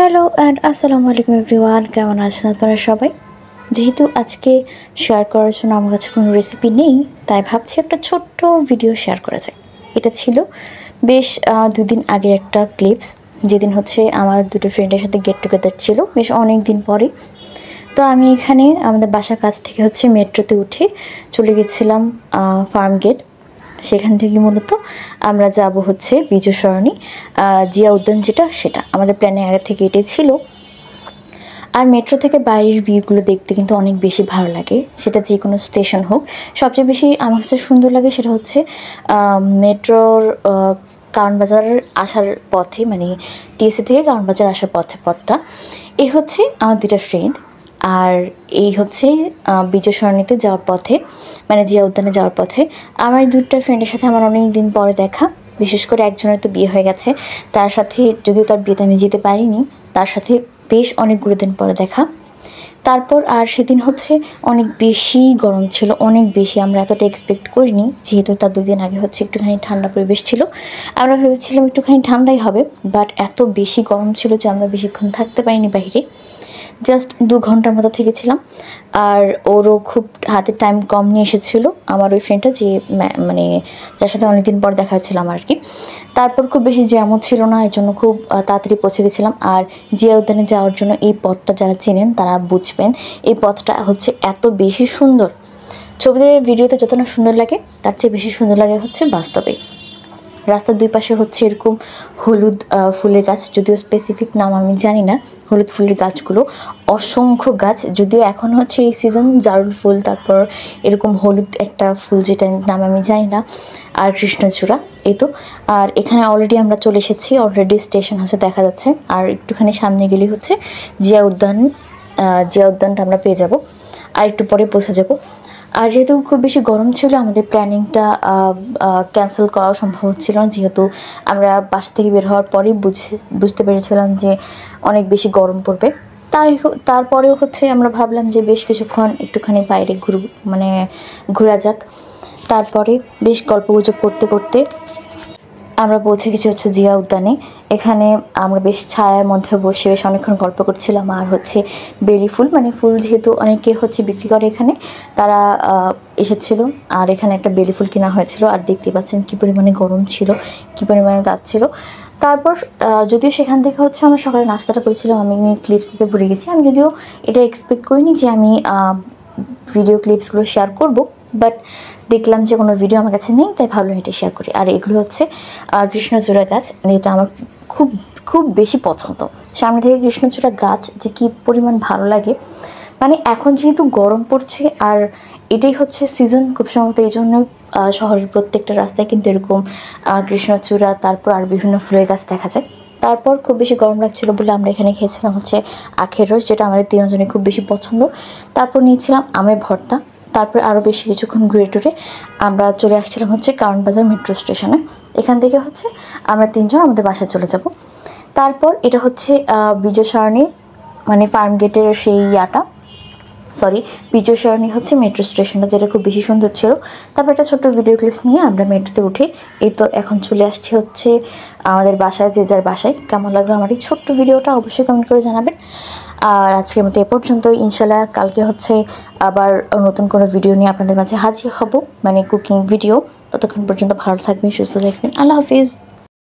Hello and আসসালামু আলাইকুম everyone, কেমন আছেন আপনারা সবাই? যেহেতু আজকে শেয়ার করার জন্য আমার কাছে কোনো রেসিপি নেই, তাই ভাবছি একটা ছোট্ট ভিডিও শেয়ার করা যায়। এটা ছিল বেশ 2 দিন আগে একটা ক্লিপস, যেদিন হচ্ছে আমার দুটো ফ্রেন্ডের সাথে গেট টুগেদার ছিল বেশ অনেক দিন পরে। তো আমি এখানে আমাদের বাসার কাছ থেকে হচ্ছে মেট্রোতে উঠে চলে গেছিলাম ফার্ম গেট। সেখান থেকে মূলত আমরা যাব হচ্ছে বিজয় সরণি জিয়া উদ্যান, সেটা আমাদের প্ল্যানে আগে থেকে এটাই ছিল। আর মেট্রো থেকে বাইরের ভিউগুলো দেখতে কিন্তু অনেক বেশি ভালো লাগে, সেটা যে কোনো স্টেশন হোক। সবচেয়ে বেশি আমার কাছে সুন্দর লাগে সেটা হচ্ছে মেট্রোর কারণ বাজার আসার পথে, মানে টিএসসি থেকে কারণ বাজার আসার পথটা এই হচ্ছে আমার দুটা ফ্রেন্ড, আর এই হচ্ছে বিজয় সরণিতে যাওয়ার পথে, মানে জিয়া উদ্যানে যাওয়ার পথে আমার এই দুটা ফ্রেন্ডের সাথে আমার অনেক দিন পরে দেখা। বিশেষ করে একজনের তো বিয়ে হয়ে গেছে, তার সাথে যদিও তার বিয়েতে আমি যেতে পারিনি, তার সাথে বেশ অনেকগুলো দিন পরে দেখা। তারপর আর সেদিন হচ্ছে অনেক বেশি গরম ছিল, অনেক বেশি। আমরা এতটা এক্সপেক্ট করিনি, যেহেতু তার 2 দিন আগে হচ্ছে একটুখানি ঠান্ডা পরিবেশ ছিল। আমরা ভেবেছিলাম একটুখানি ঠান্ডাই হবে, বাট এত বেশি গরম ছিল যে আমরা বেশিক্ষণ থাকতে পারিনি বাইরে। জাস্ট 2 ঘন্টার মতো থেকেছিলাম। আর ওরও খুব হাতে টাইম কম নিয়ে এসেছিলো, আমার ওই ফ্রেন্ডটা, যে মানে যার সাথে অনেকদিন পর দেখা হচ্ছিলাম আর কি। তারপর খুব বেশি জ্যামও ছিল না, এই জন্য খুব তাড়াতাড়ি পৌঁছে গেছিলাম। আর জিয়া উদ্যানে যাওয়ার জন্য এই পথটা যারা চেনেন তারা বুঝবেন, এই পথটা হচ্ছে এত বেশি সুন্দর। ছবিতে ভিডিওতে যত না সুন্দর লাগে, তার চেয়ে বেশি সুন্দর লাগে হচ্ছে বাস্তবে। রাস্তার 2 পাশে হচ্ছে এরকম হলুদ ফুলের গাছ, যদিও স্পেসিফিক নাম আমি জানি না। হলুদ ফুলের গাছগুলো অসংখ্য গাছ, যদিও এখন হচ্ছে এই সিজন জারুল ফুল, তারপর এরকম হলুদ একটা ফুল যেটার নাম আমি জানি না, আর কৃষ্ণচূড়া, এই তো। আর এখানে অলরেডি আমরা চলে এসেছি, অলরেডি স্টেশন হচ্ছে দেখা যাচ্ছে। আর একটুখানি সামনে গেলেই হচ্ছে জিয়া উদ্যানটা আমরা পেয়ে যাব, আর একটু পরে পৌঁছে যাব। আর যেহেতু খুব বেশি গরম ছিল, আমাদের প্ল্যানিংটা ক্যান্সেল করাও সম্ভব হচ্ছিল না, যেহেতু আমরা বাসা থেকে বের হওয়ার পরেই বুঝতে পেরেছিলাম যে অনেক বেশি গরম পড়বে। তারপরেও হচ্ছে আমরা ভাবলাম যে বেশ কিছুক্ষণ একটুখানি বাইরে ঘোরা যাক। তারপরে বেশ গল্পগুজব করতে করতে আমরা পৌঁছে গেছি হচ্ছে জিয়া উদ্যানে। এখানে আমরা বেশ ছায়ার মধ্যে বসে বেশ অনেকক্ষণ গল্প করছিলাম। আর হচ্ছে বেলি ফুল, মানে ফুল যেহেতু অনেকে হচ্ছে বিক্রি করে এখানে, তারা এসেছিল, আর এখানে একটা বেলি ফুল কেনা হয়েছিল। আর দেখতে পাচ্ছেন কী পরিমাণে গরম ছিল, কী পরিমাণে গাছ ছিল। তারপর যদিও সেখান থেকে হচ্ছে আমরা সকালে নাস্তাটা করেছিলাম, আমি ক্লিপস দিতে ভুলে গেছি। আমি যদিও এটা এক্সপেক্ট করিনি যে আমি ভিডিও ক্লিপসগুলো শেয়ার করব, বাট দেখলাম যে কোনো ভিডিও আমার কাছে নেই, তাই ভাবলাম এটা শেয়ার করি। আর এগুলো হচ্ছে কৃষ্ণচূড়া গাছ, এটা আমার খুব খুব বেশি পছন্দ। সামনে থেকে কৃষ্ণচূড়া গাছ যে কী পরিমাণ ভালো লাগে, মানে এখন যেহেতু গরম পড়ছে আর এটাই হচ্ছে সিজন খুব সম্ভবত, এই জন্যই শহরের প্রত্যেকটা রাস্তায় কিন্তু এরকম কৃষ্ণচূড়া, তারপর আর বিভিন্ন ফুলের গাছ দেখা যায়। তারপর খুব বেশি গরম লাগছিল বলে আমরা এখানে খেয়েছিলাম হচ্ছে আখের রস, যেটা আমাদের 3 জনের খুব বেশি পছন্দ। তারপর নিয়েছিলাম আমের ভর্তা। তারপর আরও বেশি কিছুক্ষণ ঘুরে টুরে আমরা চলে আসছিলাম হচ্ছে কারণ বাজার মেট্রো স্টেশনে। এখান থেকে হচ্ছে আমরা 3 জন আমাদের বাসায় চলে যাব। তারপর এটা হচ্ছে বিজয় সরণি, মানে ফার্ম গেটের সেই বিজয় সরণি হচ্ছে মেট্রো স্টেশনটা, যেটা খুব বেশি সুন্দর ছিল। তারপর একটা ছোট্ট ভিডিও ক্লিপস নিয়ে আমরা মেট্রোতে উঠি। এই তো এখন চলে আসছি হচ্ছে আমাদের বাসায়, যে যার বাসায়। কেমন লাগলো আমার এই ছোট্ট ভিডিওটা অবশ্যই কমেন্ট করে জানাবেন। আর আজকের মতো এ পর্যন্ত, ইনশাল্লাহ কালকে হচ্ছে আবার নতুন কোনো ভিডিও নিয়ে আপনাদের মাঝে হাজির হব, মানে কুকিং ভিডিও। ততক্ষণ পর্যন্ত ভালো থাকবেন, সুস্থ থাকবেন। আল্লাহ হাফিজ।